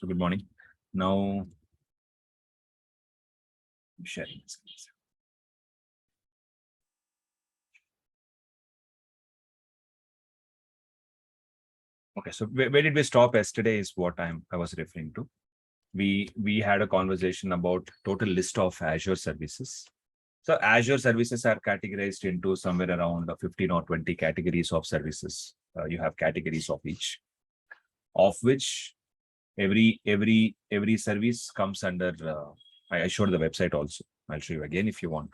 So good morning. Now, I'm sharing the screens. Okay, so where did we stop yesterday is what I was referring to. We had a conversation about total list of Azure services. So Azure services are categorized into somewhere around 15 or 20 categories of services. You have categories of each, of which every service comes under. I showed the website also. I'll show you again if you want.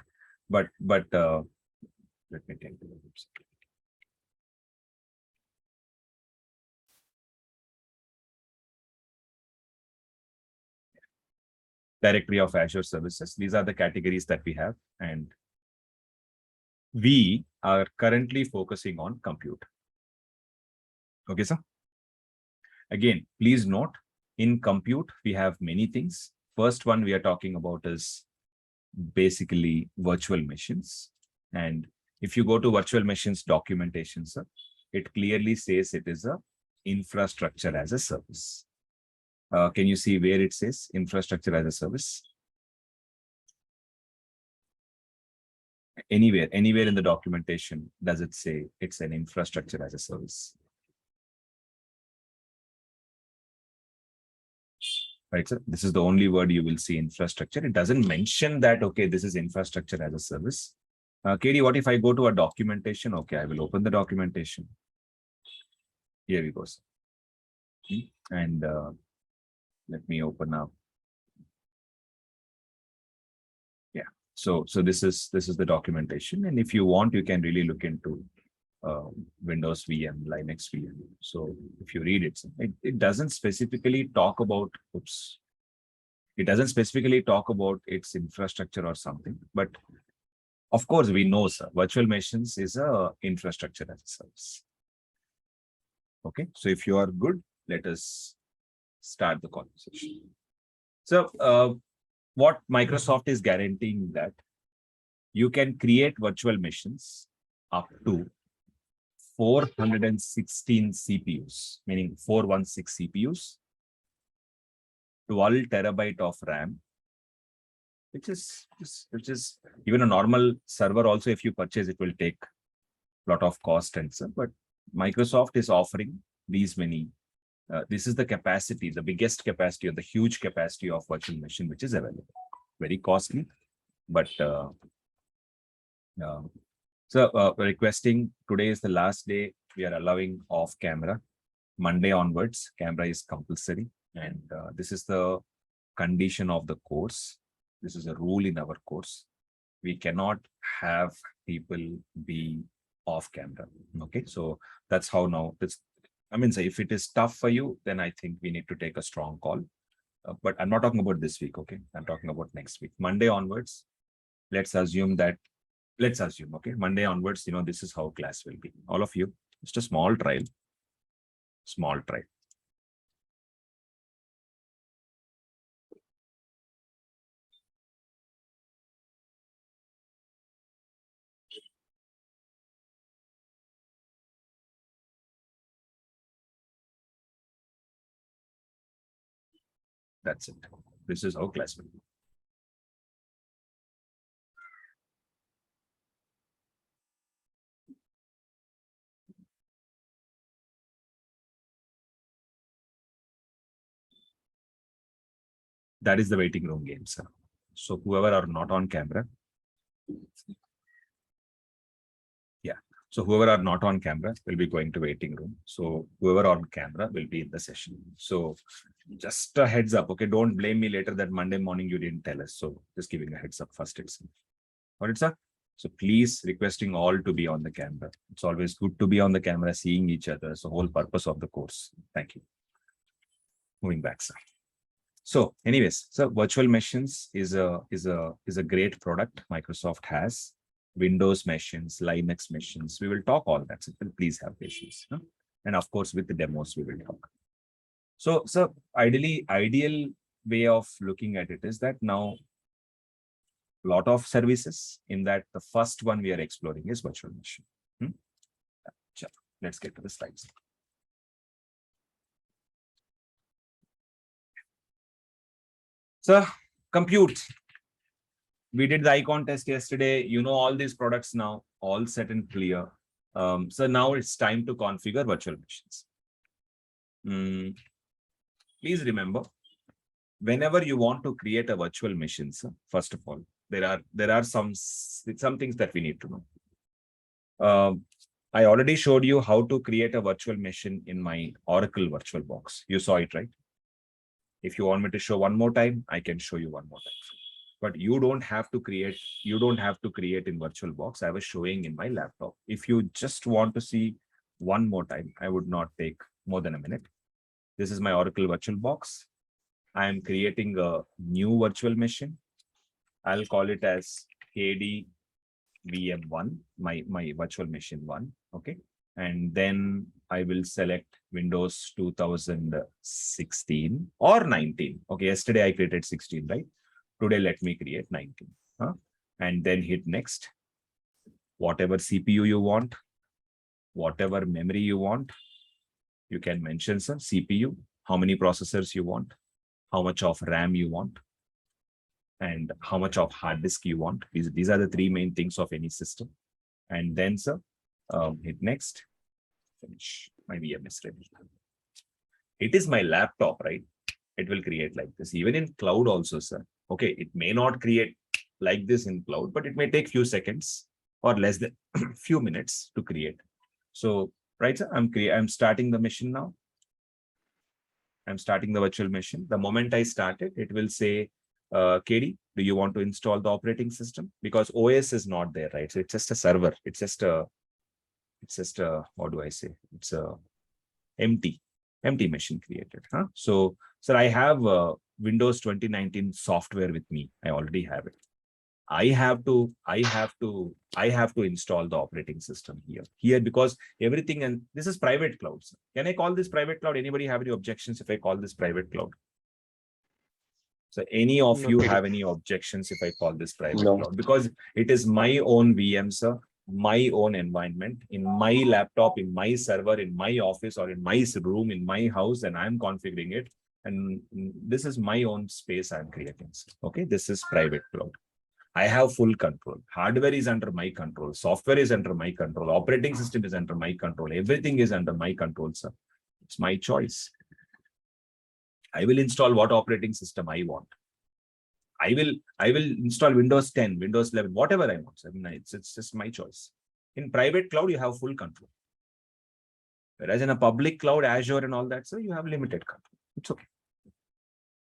But let me take the website. Directory of Azure services. These are the categories that we have, and we are currently focusing on compute. Okay, sir. Again, please note, in compute, we have many things. First one we are talking about is basically virtual machines. And if you go to virtual machines documentation, sir, it clearly says it is a infrastructure as a service. Can you see where it says infrastructure as a service? Anywhere in the documentation, does it say it's an infrastructure as a service? Right, sir? This is the only word you will see, infrastructure. It doesn't mention that, okay, this is infrastructure as a service. KD, what if I go to a documentation? Okay, I will open the documentation. Here we go, sir. And let me open up. Yeah. So this is the documentation, and if you want, you can really look into Windows VM, Linux VM. So if you read it, it doesn't specifically talk about. Oops. It doesn't specifically talk about its infrastructure or something, but of course we know, sir, virtual machines is a infrastructure as a service. Okay. So if you are good, let us start the conversation. So what Microsoft is guaranteeing that you can create virtual machines up to 416 CPUs, meaning 416 CPUs, 12 terabyte of RAM, which is even a normal server also, if you purchase, it will take a lot of cost and so, but Microsoft is offering these many. This is the capacity, the biggest capacity or the huge capacity of virtual machine, which is available. Very costly, but requesting, today is the last day we are allowing off camera. Monday onwards, camera is compulsory, and this is the condition of the course. This is a rule in our course. We cannot have people be off camera. Okay, so that's how now this. I mean, so if it is tough for you, then I think we need to take a strong call. But I'm not talking about this week. Okay, I'm talking about next week. Monday onwards, let's assume, okay, Monday onwards, this is how class will be. All of you, just a small trial. Small trial. That's it. This is how class will be. That is the waiting room game, sir. So whoever are not on camera. Yeah. So whoever are not on camera will be going to waiting room. So whoever on camera will be in the session. So just a heads up. Okay. Don't blame me later that Monday morning you didn't tell us. So just giving a heads up first itself. All right, sir. So please requesting all to be on the camera. It's always good to be on the camera, seeing each other. It's the whole purpose of the course. Thank you. Moving back, sir. So anyways, so virtual machines is a great product Microsoft has. Windows machines, Linux machines. We will talk all that. So please have patience. Huh? And of course, with the demos, we will talk. So ideal way of looking at it is that now a lot of services, in that the first one we are exploring is virtual machine. Let's get to the slides. So compute. We did the icon test yesterday. You know all these products now, all set and clear. So now it's time to configure virtual machines. Please remember, whenever you want to create a virtual machine, first of all, there are some things that we need to know. I already showed you how to create a virtual machine in my Oracle VirtualBox. You saw it, right? If you want me to show one more time, I can show you one more time. But you don't have to create in VirtualBox. I was showing in my laptop. If you just want to see one more time, I would not take more than a minute. This is my Oracle VirtualBox. I am creating a new virtual machine. I'll call it as KDVM1, my virtual machine 1. Okay. And then I will select Windows 2016 or 19. Okay. Yesterday I created 16, right? Today, let me create 19. And then hit next. Whatever CPU you want, whatever memory you want, you can mention some CPU, how many processors you want, how much of RAM you want, and how much of hard disk you want. These are the three main things of any system. And then, sir, hit next. Finish. My VM is ready. It is my laptop, right? It will create like this. Even in cloud also, sir. Okay, it may not create like this in cloud, but it may take few seconds or less than few minutes to create. So, right, sir, I'm starting the machine now. I'm starting the virtual machine. The moment I start it, it will say, KD, do you want to install the operating system? Because OS is not there, right? So it's just a server. It's just a, what do I say? It's a empty machine created. So, sir, I have Windows 2019 software with me. I already have it. I have to install the operating system here because everything, and this is private cloud. Can I call this private cloud? Anybody have any objections if I call this private cloud? So any of you have any objections if I call this private cloud? Because it is my own VM, sir, my own environment, in my laptop, in my server, in my office, or in my room, in my house, and I'm configuring it. And this is my own space I'm creating. Okay, this is private cloud. I have full control. Hardware is under my control. Software is under my control. Operating system is under my control. Everything is under my control, sir. It's my choice. I will install what operating system I want. I will install Windows 10, Windows 11, whatever I want. I mean, it's just my choice. In private cloud, you have full control. Whereas in a public cloud, Azure and all that, so you have limited control. It's okay.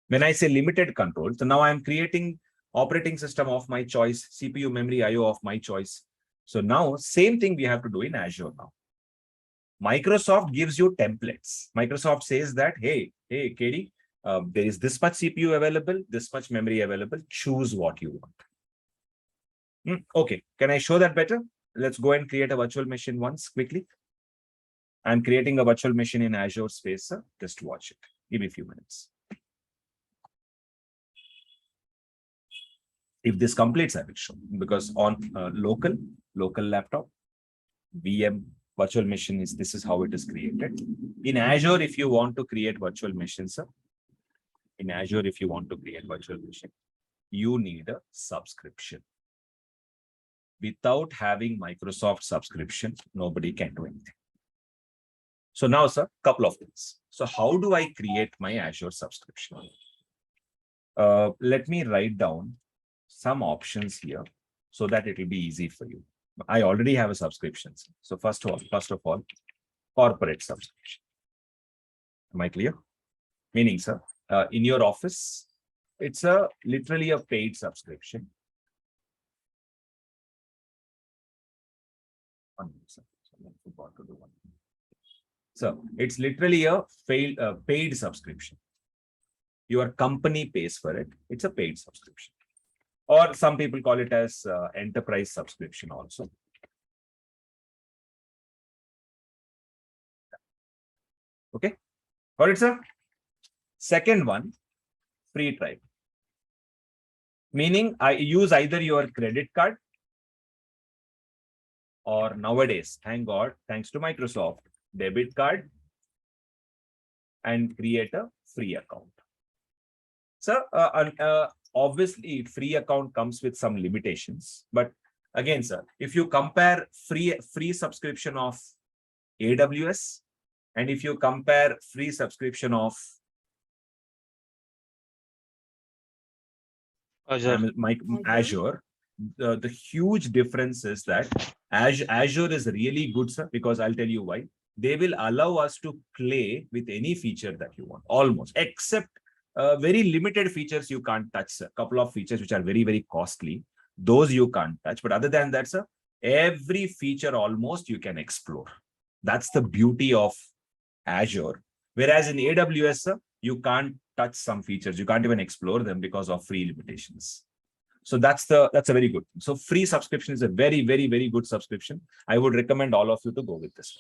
When I say limited control, so now I'm creating operating system of my choice, CPU, memory, IO of my choice. So now same thing we have to do in Azure now. Microsoft gives you templates. Microsoft says that, hey, KD, there is this much CPU available, this much memory available. Choose what you want. Okay, can I show that better? Let's go and create a virtual machine once quickly. I'm creating a virtual machine in Azure space, sir. Just watch it. Give me a few minutes. If this completes, I will show, because on local laptop, VM virtual machine this is how it is created. In Azure, if you want to create virtual machines, sir, in Azure, if you want to create virtual machine, you need a subscription. Without having Microsoft subscription, nobody can do anything. So now, sir, couple of things. So how do I create my Azure subscription? Let me write down some options here so that it will be easy for you. I already have a subscription. So first of all, corporate subscription. Am I clear? Meaning, sir, in your office, it's literally a paid subscription. So it's literally a paid subscription. Your company pays for it. It's a paid subscription. Or some people call it as enterprise subscription also. Okay, got it, sir? Second one, free trial. Meaning I use either your credit card or nowadays, thank God, thanks to Microsoft, debit card, and create a free account. So obviously free account comes with some limitations, but again, sir, if you compare free subscription of AWS and if you compare free subscription of Azure, the huge difference is that Azure is really good, sir, because I'll tell you why. They will allow us to play with any feature that you want, almost, except very limited features you can't touch, sir. A couple of features which are very, very costly, those you can't touch. But other than that, sir, every feature almost you can explore. That's the beauty of Azure. Whereas in AWS, sir, you can't touch some features. You can't even explore them because of free limitations. So that's a very good thing. So free subscription is a very, very, very good subscription. I would recommend all of you to go with this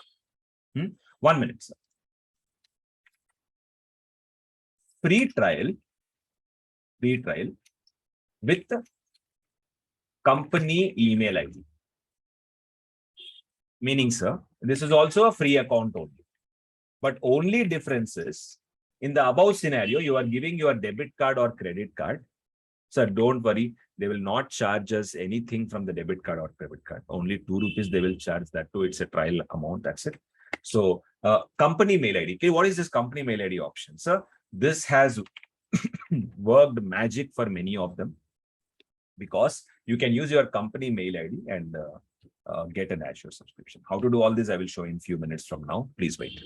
one. 1 minute, sir. Free trial with the company email ID. Meaning, sir, this is also a free account only. But only difference is, in the above scenario, you are giving your debit card or credit card. Sir, don't worry. They will not charge us anything from the debit card or credit card. Only 2 rupees they will charge that too. It's a trial amount. That's it. So company mail ID. Okay, what is this company mail ID option? Sir, this has worked magic for many of them because you can use your company mail ID and get an Azure subscription. How to do all this, I will show in a few minutes from now. Please wait.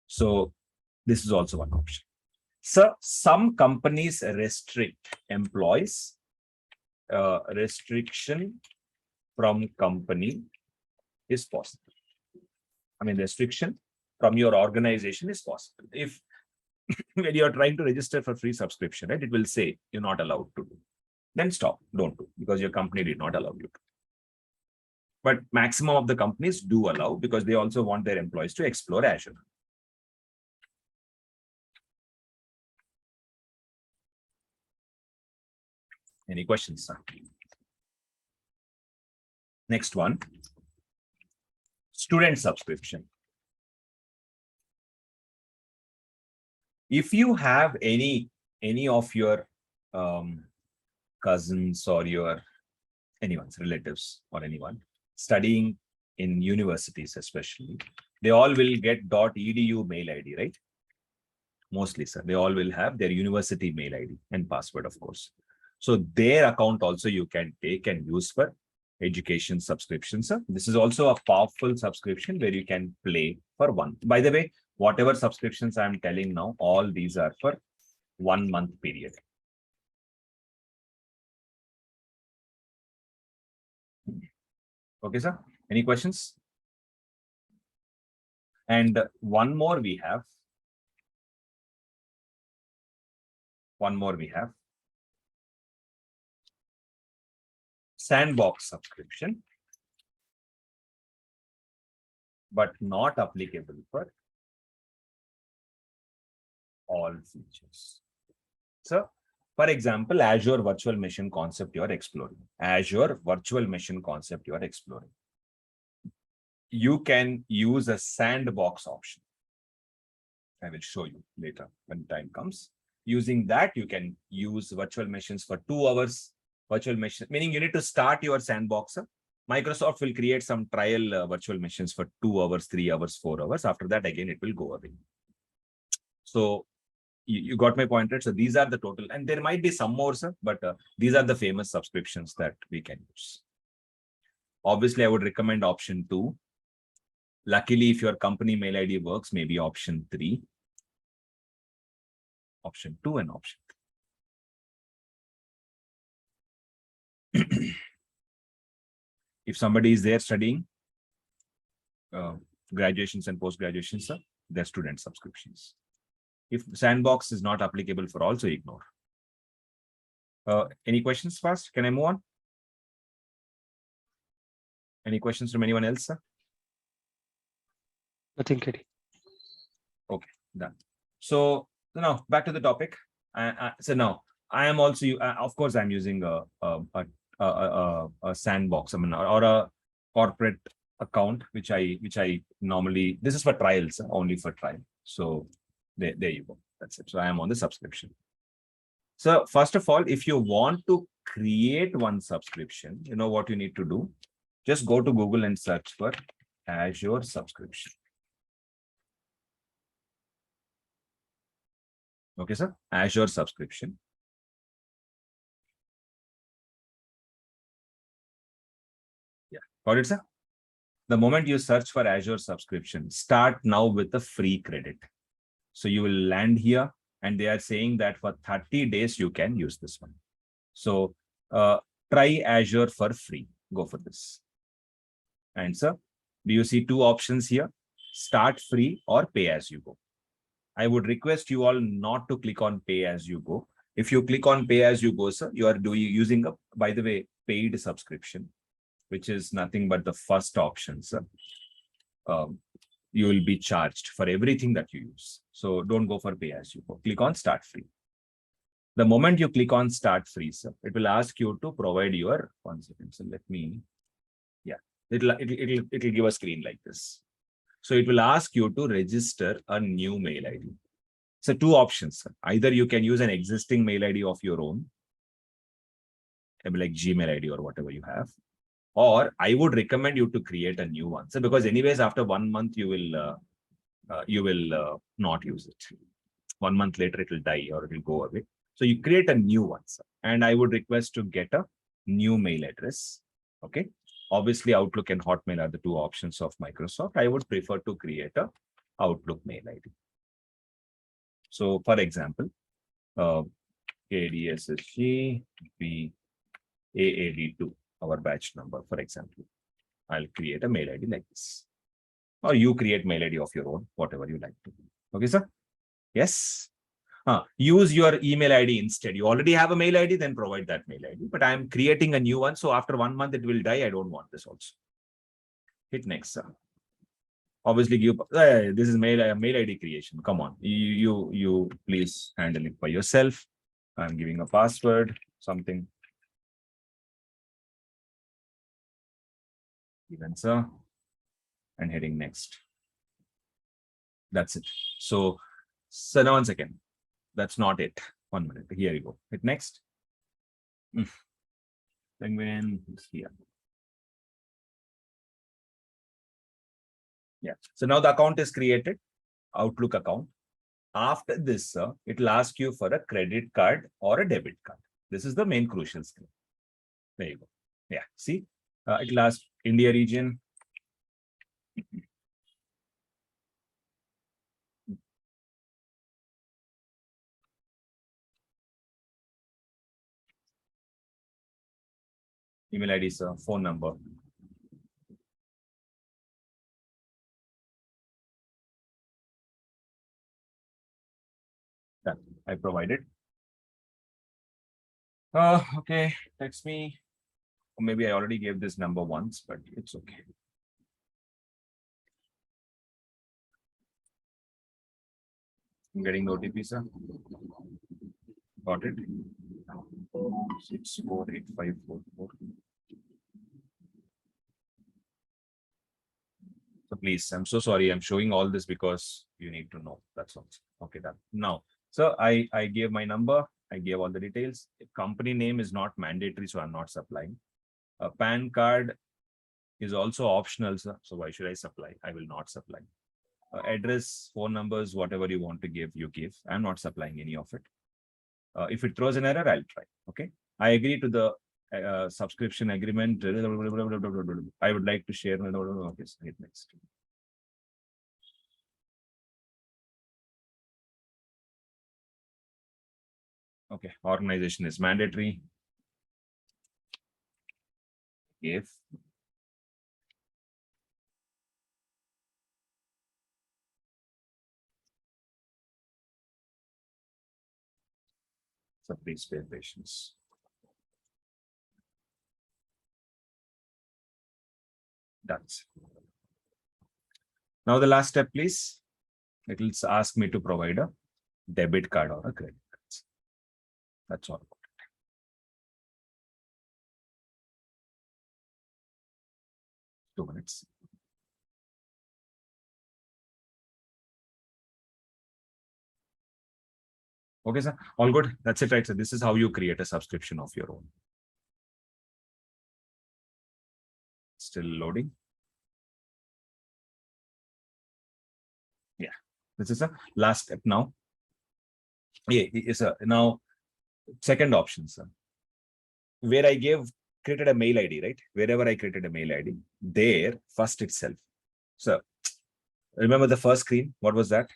So this is also one option. So some companies restrict employees. Restriction from company is possible. I mean, restriction from your organization is possible. If when you are trying to register for free subscription, right, it will say you're not allowed to do. Then stop, don't do, because your company did not allow you to. But maximum of the companies do allow because they also want their employees to explore Azure. Any questions, sir? Next one, student subscription. If you have any of your cousins or your anyone's relatives or anyone studying in universities, especially, they all will get .edu mail ID, right? Mostly, sir. They all will have their university mail ID and password, of course. So their account also you can take and use for education subscription, sir. This is also a powerful subscription where you can play for one. By the way, whatever subscriptions I'm telling now, all these are for 1 month period. Okay, sir. Any questions? And one more we have. Sandbox subscription, but not applicable for all features. So, for example, Azure virtual machine concept you are exploring. You can use a sandbox option. I will show you later when time comes. Using that, you can use virtual machines for 2 hours. Virtual machine, meaning you need to start your sandbox. Microsoft will create some trial virtual machines for 2 hours, 3 hours, 4 hours. After that, again, it will go away. So you got my point, right? So these are the total, and there might be some more, sir, but these are the famous subscriptions that we can use. Obviously, I would recommend option 2. Luckily, if your company mail ID works, maybe option 3. Option 2 and option 3. If somebody is there studying graduations and post-graduations, sir, their student subscriptions. If sandbox is not applicable for all, so ignore. Any questions first? Can I move on? Any questions from anyone else, sir? Nothing, KD. Okay, done. So now back to the topic. So now I am also, of course, I'm using a sandbox, I mean, or a corporate account, which I normally, this is for trials, only for trial. So there you go. That's it. So I am on the subscription. So first of all, if you want to create one subscription, you know what you need to do? Just go to Google and search for Azure subscription. Okay, sir. Azure subscription. Yeah. Got it, sir? The moment you search for Azure subscription, start now with the free credit. So you will land here and they are saying that for 30 days, you can use this one. So try Azure for free. Go for this. And sir, do you see two options here? Start free or pay as you go. I would request you all not to click on pay as you go. If you click on pay as you go, sir, you are using a, by the way, paid subscription, which is nothing but the first option, sir. You will be charged for everything that you use. So don't go for pay as you go. Click on start free. The moment you click on start free, sir, it will ask you to provide your 1 second. So let me, yeah, it'll give a screen like this. So it will ask you to register a new mail ID. So two options, sir. Either you can use an existing mail ID of your own, maybe like Gmail ID or whatever you have, or I would recommend you to create a new one. So because anyways, after 1 month, you will not use it. 1 month later, it will die or it will go away. So you create a new one, sir. And I would request to get a new mail address. Okay. Obviously, Outlook and Hotmail are the two options of Microsoft. I would prefer to create a Outlook mail ID. So for example, KDSSG AzureAdminB2, our batch number, for example. I'll create a mail ID like this. Or you create mail ID of your own, whatever you like to do. Okay, sir? Yes. Use your email ID instead. You already have a mail ID, then provide that mail ID. But I'm creating a new one. So after 1 month, it will die. I don't want this also. Hit next, sir. Obviously, give this is mail ID creation. Come on, you please handle it by yourself. I'm giving a password, something. Even sir, and heading next. That's it. So now 1 second. That's not it. 1 minute. Here you go. Hit next. Penguin is here. Yeah. So now the account is created. Outlook account. After this, it will ask you for a credit card or a debit card. This is the main crucial screen. There you go. Yeah. See, it will ask India region. Email ID, sir, phone number. That I provided. Okay, text me. Or maybe I already gave this number once, but it's okay. I'm getting the OTP, sir. Got it. 648544. So please, I'm so sorry. I'm showing all this because you need to know. That's all. Okay, done. Now, so I gave my number. I gave all the details. Company name is not mandatory, so I'm not supplying. A PAN card is also optional, sir. So why should I supply? I will not supply. Address, phone numbers, whatever you want to give, you give. I'm not supplying any of it. If it throws an error, I'll try. Okay. I agree to the subscription agreement. I would like to share. Okay, hit next. Okay, organization is mandatory. If so, please pay patience. That's now the last step, please. It will ask me to provide a debit card or a credit card. That's all. 2 minutes. Okay, sir. All good. That's it, right? So this is how you create a subscription of your own. Still loading. Yeah. This is a last step now. Yeah, yes, sir. Now, second option, sir. Where I created a mail ID, right? Wherever I created a mail ID, there first itself. So remember the first screen, what was that?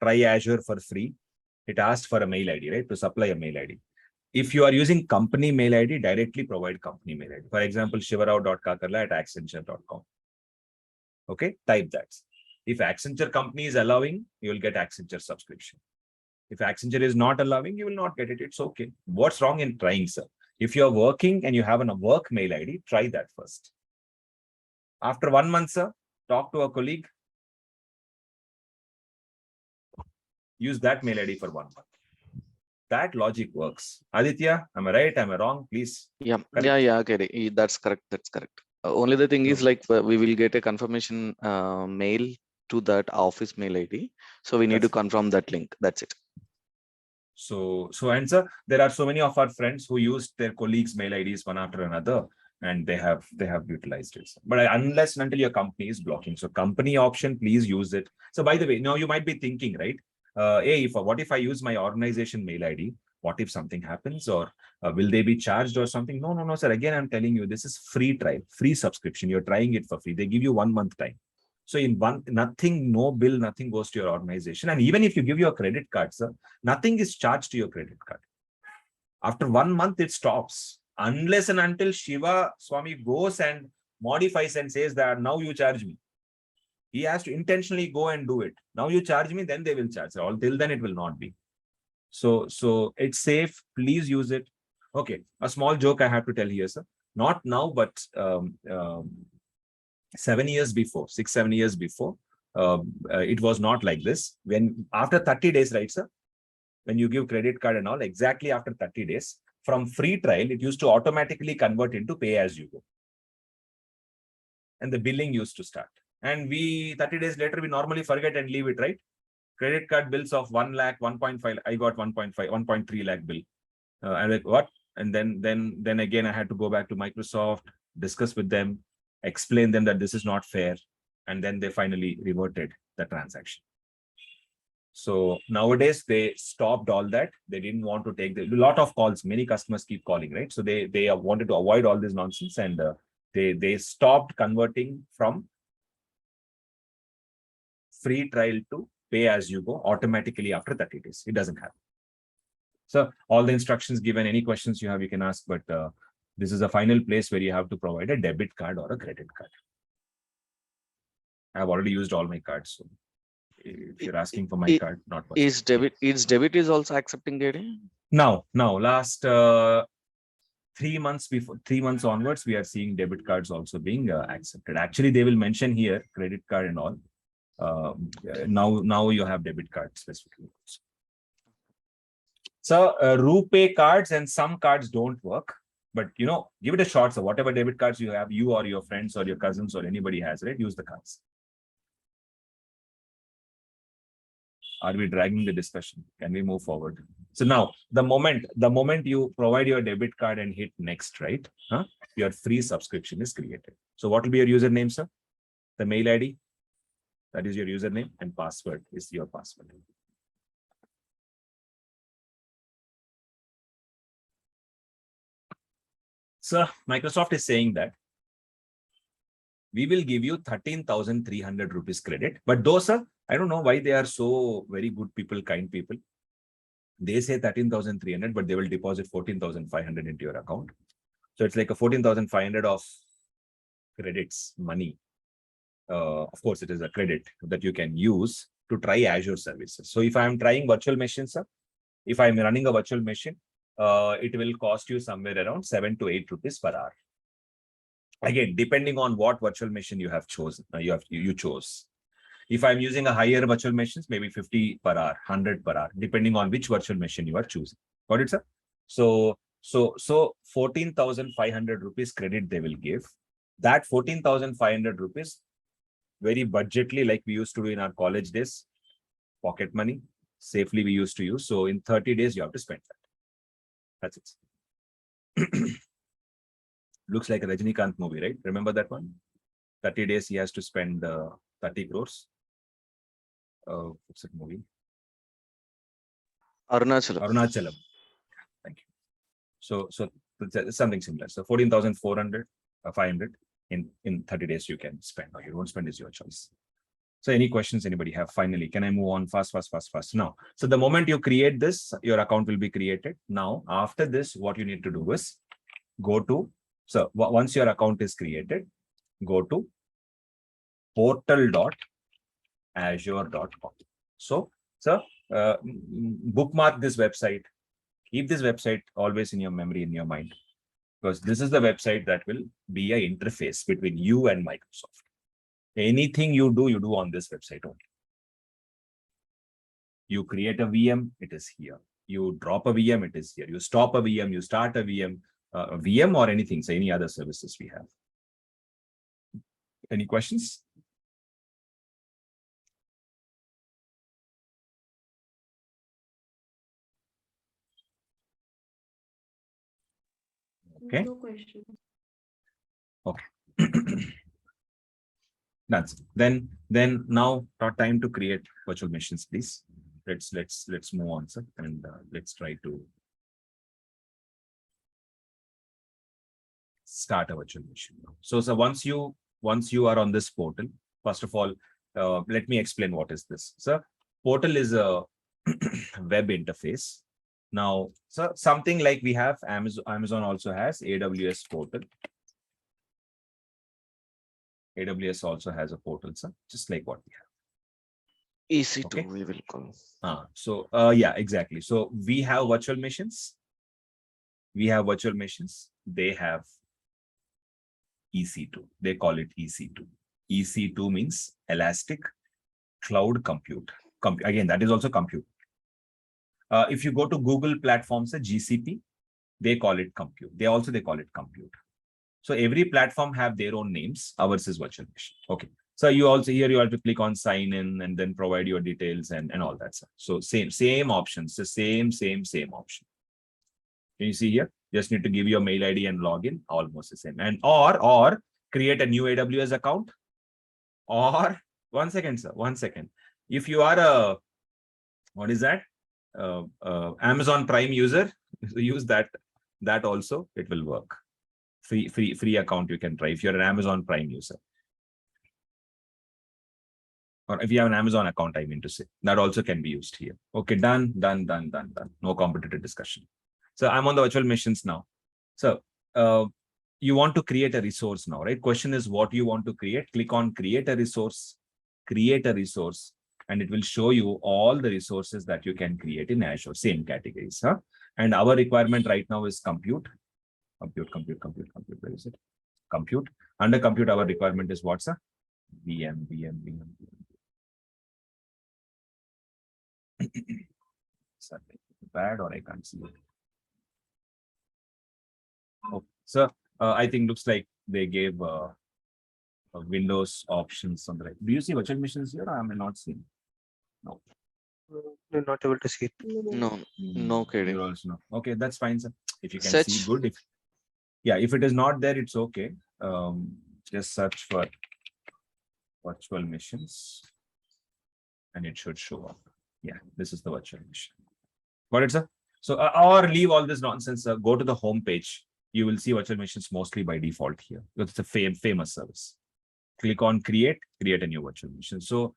Try Azure for free. It asked for a mail ID, right? To supply a mail ID. If you are using company mail ID, directly provide company mail ID. For example, shivarao.kakarla@accenture.com. Okay, type that. If Accenture company is allowing, you will get Accenture subscription. If Accenture is not allowing, you will not get it. It's okay. What's wrong in trying, sir? If you're working and you have a work mail ID, try that first. After 1 month, sir, talk to a colleague. Use that mail ID for 1 month. That logic works. Aditya, am I right? Am I wrong? Please. Yeah. Okay. That's correct. Only the thing is, like, we will get a confirmation mail to that office mail ID. So we need to confirm that link. That's it. So answer. There are so many of our friends who use their colleagues' mail IDs one after another, and they have utilized it. But unless and until your company is blocking, so company option, please use it. So by the way, now you might be thinking, right? Hey, what if I use my organization mail ID? What if something happens, or will they be charged or something? No, sir. Again, I'm telling you, this is free trial, free subscription. You're trying it for free. They give you 1 month time. So in nothing, no bill, nothing goes to your organization. And even if you give your credit card, sir, nothing is charged to your credit card. After 1 month, it stops. Unless and until Shiva Swami goes and modifies and says that now you charge me. He has to intentionally go and do it. Now you charge me, then they will charge. All till then it will not be. So it's safe. Please use it. Okay. A small joke I have to tell here, sir. Not now, but 7 years before, 6-7 years before, it was not like this. When after 30 days, right, sir? When you give credit card and all, exactly after 30 days, from free trial, it used to automatically convert into pay as you go. And the billing used to start. And 30 days later, we normally forget and leave it, right? Credit card bills of 1 lakh, 1.5, I got 1.5, 1.3 lakh bill. I'm like, what? And then again, I had to go back to Microsoft, discuss with them, explain them that this is not fair. And then they finally reverted the transaction. So nowadays they stopped all that. They didn't want to take a lot of calls. Many customers keep calling, right? So they wanted to avoid all this nonsense, and they stopped converting from free trial to pay as you go automatically after 30 days. It doesn't happen. So all the instructions given, any questions you have, you can ask, but this is the final place where you have to provide a debit card or a credit card. I've already used all my cards. So if you're asking for my card, not possible. Is debit is also accepting data? Now, last 3 months before, 3 months onwards, we are seeing debit cards also being accepted. Actually, they will mention here credit card and all. Now you have debit card specifically. So RuPay cards and some cards don't work, but give it a shot. So whatever debit cards you have, you or your friends or your cousins or anybody has, right? Use the cards. Are we dragging the discussion? Can we move forward? So now the moment you provide your debit card and hit next, right? Your free subscription is created. So what will be your username, sir? The mail ID, that is your username, and password is your password. So Microsoft is saying that we will give you 13,300 rupees credit. But those, sir, I don't know why they are so very good people, kind people. They say 13,300, but they will deposit 14,500 into your account. So it's like a 14,500 of credits, money. Of course, it is a credit that you can use to try Azure services. So if I'm trying virtual machines, sir, if I'm running a virtual machine, it will cost you somewhere around 7 to 8 rupees per hour. Again, depending on what virtual machine you have chosen, you chose. If I'm using a higher virtual machines, maybe 50 per hour, 100 per hour, depending on which virtual machine you are choosing. Got it, sir? So 14,500 rupees credit they will give. That 14,500 rupees, very budgetly, like we used to do in our college days, pocket money. safely we used to use. So in 30 days, you have to spend that. That's it. Looks like a Rajinikanth movie, right? Remember that one? 30 days, he has to spend 30 crores. What's that movie? Arunachalam. Arunachalam. Thank you. So it's something similar. So 14,400, 500 in 30 days you can spend, or you don't spend is your choice. So any questions anybody have? Finally, can I move on fast? Now, so the moment you create this, your account will be created. Now, after this, what you need to do is go to, so once your account is created, go to portal.azure.com. So, bookmark this website. Keep this website always in your memory, in your mind, because this is the website that will be an interface between you and Microsoft. Anything you do on this website only. You create a VM, it is here. You drop a VM, it is here. You stop a VM, you start a VM or anything, so any other services we have. Any questions? Okay. No question. Okay. That's it. Then now time to create virtual machines, please. Let's move on, sir, and let's try to start a virtual machine. So once you are on this portal, first of all, let me explain what is this. So portal is a web interface. Now, so something like we have Amazon also has AWS portal. AWS also has a portal, sir, just like what we have. EC2 Okay. we will call. Yeah, exactly. So we have virtual machines. They have EC2. They call it EC2. EC2 means Elastic Cloud Compute. Again, that is also compute. If you go to Google platforms, GCP, they call it compute. They call it compute. So every platform have their own names. Ours is virtual machine. Okay. So you also here you have to click on sign in and then provide your details and all that stuff. So same options, the same option. Can you see here? Just need to give your mail ID and login, almost the same. And or create a new AWS account. Or 1 second, sir. 1 second. If you are a what is that? Amazon Prime user, use that also, it will work. Free account you can try if you're an Amazon Prime user. Or if you have an Amazon account, I mean to say, that also can be used here. Okay, done. No competitive discussion. So I'm on the virtual machines now. So you want to create a resource now, right? Question is what you want to create. Click on create a resource, and it will show you all the resources that you can create in Azure, same categories. Huh? And our requirement right now is compute. Where is it? Compute. Under compute, our requirement is what's a VM. Bad or I can't see it. Oh, so I think looks like they gave Windows options on the right. Do you see virtual machines here or am I not seeing? No. You're not able to see it. No kidding. You're also not. Okay, that's fine, sir. If you can Search. see, good. If it is not there, it's okay. Just search for virtual machines and it should show up. Yeah, this is the virtual machine. Got it, sir? So or leave all this nonsense. Go to the home page. You will see virtual machines mostly by default here because it's a famous service. Click on create a new virtual machine. So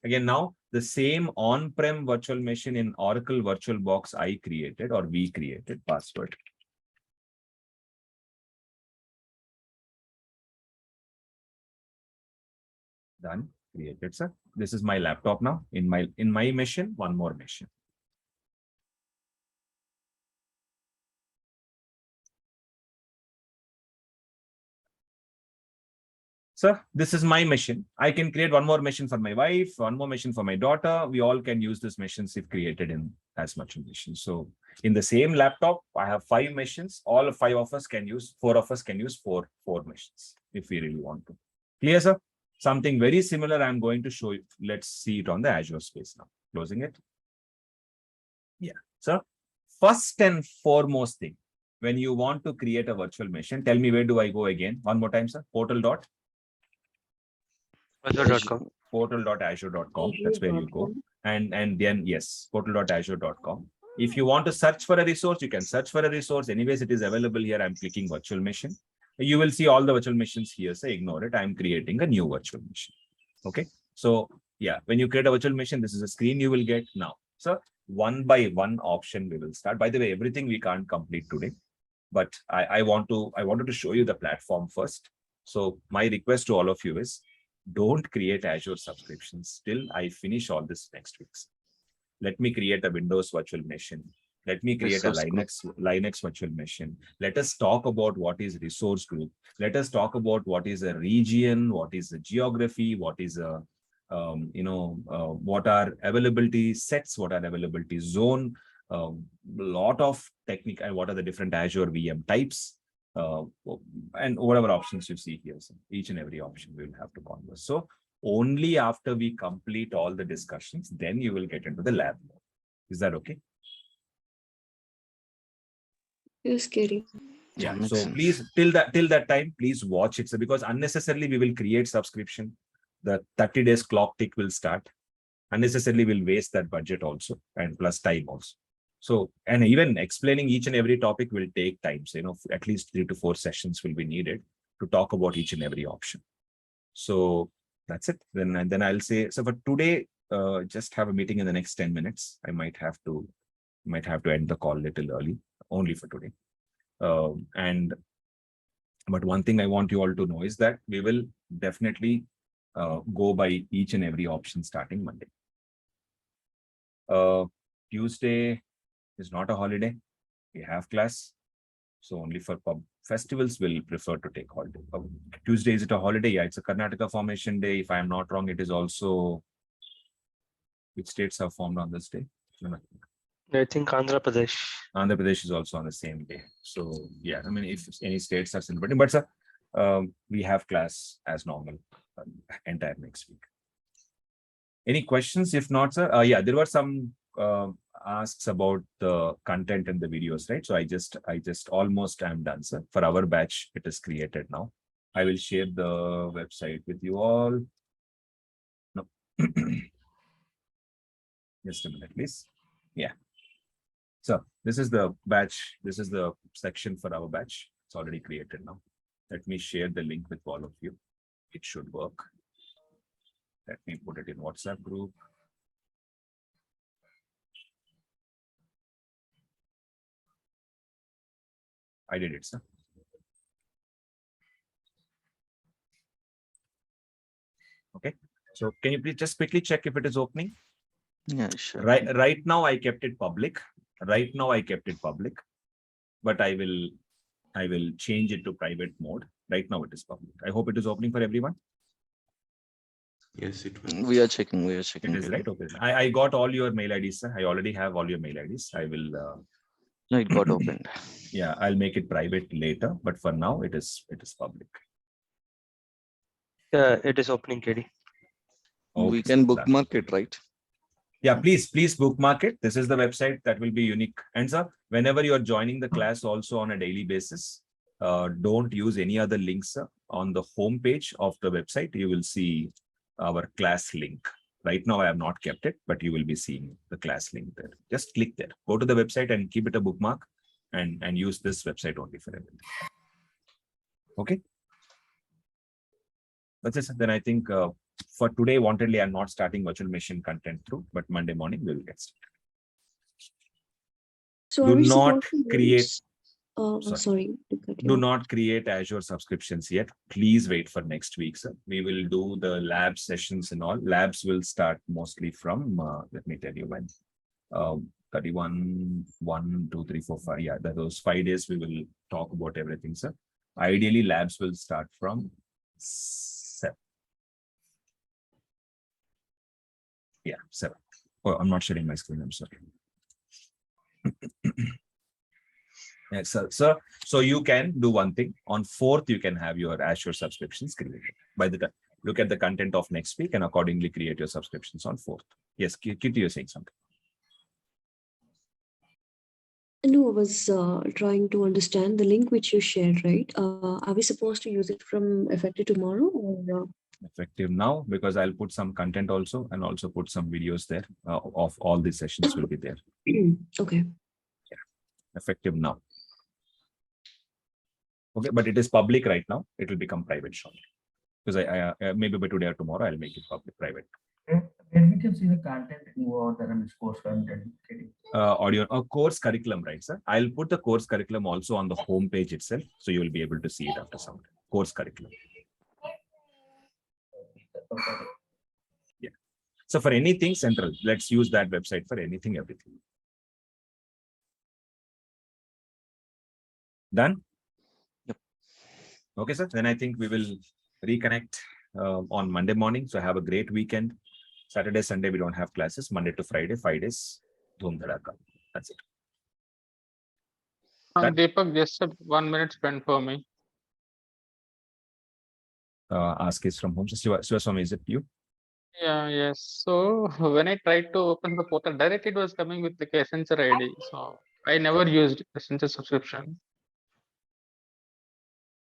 again, now the same on-prem virtual machine in Oracle VirtualBox I created or we created password. Done, created, sir. This is my laptop now. In my machine, one more machine. Sir, this is my machine. I can create one more machine for my wife, one more machine for my daughter. We all can use this machines if created in as virtual machines. So in the same laptop, I have 5 machines. All 5 of us can use, 4 of us can use four machines if we really want to. Clear, sir? Something very similar I'm going to show you. Let's see it on the Azure space now. Closing it. So first and foremost thing, when you want to create a virtual machine, tell me where do I go again? One more time, sir. Azure.com. Portal.azure.com. That's where you go. And then yes, portal.azure.com. If you want to search for a resource, you can search for a resource. Anyways, it is available here. I'm clicking virtual machine. You will see all the virtual machines here. So ignore it. I'm creating a new virtual machine. Okay. So yeah, when you create a virtual machine, this is a screen you will get now. So one by one option we will start. By the way, everything we can't complete today, but I wanted to show you the platform first. So my request to all of you is don't create Azure subscriptions till I finish all this next week. Let me create a Windows virtual machine. Let me create a Linux virtual machine. Let us talk about what is resource group. Let us talk about what is a region, what is a geography, what is a what are availability sets, what are availability zone, lot of technique, and what are the different Azure VM types, and whatever options you see here. So each and every option we will have to converse. So only after we complete all the discussions, then you will get into the lab mode. Is that okay? Yes, Kerry. Yeah. Makes So sense. please, till that time, please watch it. So because unnecessarily we will create subscription, the 30 days clock tick will start. Unnecessarily we'll waste that budget also, and plus time also. So, and even explaining each and every topic will take time. So, at least 3 to 4 sessions will be needed to talk about each and every option. So that's it. Then I'll say, so for today, just have a meeting in the next 10 minutes. I might have to end the call a little early, only for today. But one thing I want you all to know is that we will definitely go by each and every option starting Monday. Tuesday is not a holiday. We have class. So only for festivals we'll prefer to take holiday. Tuesday, is it a holiday? Yeah, it's a Karnataka formation day. If I'm not wrong, it is also, which states are formed on this day? I think Andhra Pradesh. Andhra Pradesh is also on the same day. So yeah, I mean, if any states are celebrating, but sir, we have class as normal entire next week. Any questions? If not, sir, yeah, there were some asks about the content in the videos, right? So I just almost am done, sir. For our batch, it is created now. I will share the website with you all. No. Just a minute, please. Yeah. So this is the batch. This is the section for our batch. It's already created now. Let me share the link with all of you. It should work. Let me put it in WhatsApp group. I did it, sir. Okay. So can you please just quickly check if it is opening? Yeah, sure. Right now I kept it public. But I will change it to private mode. Right now it is public. I hope it is opening for everyone. Yes, it will. We are checking. It is right. Okay. I got all your mail IDs, sir. I already have all your mail IDs. I will. No, it got opened. Yeah, I'll make it private later, but for now it is public. Yeah, it is opening, KD. We Okay, can sir, bookmark it, right? Yeah, please bookmark it. This is the website that will be unique. And sir, whenever you are joining the class also on a daily basis, don't use any other links, sir. On the home page of the website, you will see our class link. Right now, I have not kept it, but you will be seeing the class link there. Just click there. Go to the website and keep it a bookmark and use this website only for everything. Okay. That's it, sir. Then I think for today, wantedly, I'm not starting virtual machine content through, but Monday morning we will get started. So Do are we not supposed to create. use- sorry to cut you Do off. not create Azure subscriptions yet. Please wait for next week, sir. We will do the lab sessions and all. Labs will start mostly from, let me tell you when. 31, 1, 2, 3, 4, 5. Yeah, those 5 days we will talk about everything, sir. Ideally, labs will start from 7. Yeah, 7. Oh, I'm not sharing my screen. I'm sorry. Yes, sir. So you can do one thing. On 4th, you can have your Azure subscriptions created. By the time, look at the content of next week and accordingly create your subscriptions on 4th. Yes, Kitty, you're saying something. No, I was trying to understand the link which you shared, right? Are we supposed to use it from effective tomorrow or? Effective now, because I'll put some content also and also put some videos there of all the sessions will be there. Okay. Effective now. Okay, but it is public right now. It will become private shortly. Because I maybe by today or tomorrow I'll make it public private. When we can see the content over there and course content. Audio course curriculum, right, sir? I'll put the course curriculum also on the home page itself, so you will be able to see it after some time. Course curriculum. Yeah. So for anything central, let's use that website for anything, everything. Done? Yep. Okay, sir. Then I think we will reconnect on Monday morning. So have a great weekend. Saturday, Sunday, we don't have classes. Monday to Friday, 5 days. Dhoom dhadaka. That's it. Deepak, just 1 minute spent for me. Ask is from whom? Swami, is it you? Yeah, yes. So when I tried to open the portal, directly it was coming with the Accenture ID. So I never used Accenture subscription.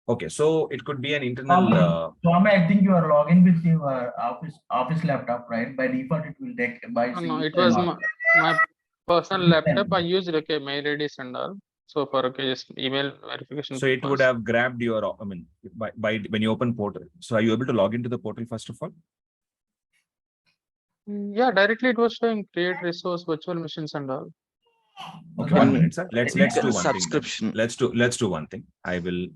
Okay, so it could be an internal. Swami, I think you are logging with your office laptop, right? By default, it will take by. No, it was my personal laptop. I used mail IDs and all. So for just email verification. So it would have grabbed your, I mean, by when you open portal. So are you able to log into the portal first of all? Yeah, directly it was showing create resource, virtual machines and all. Okay, 1 minute, sir. Let's do one subscription. thing. Let's do one thing. I will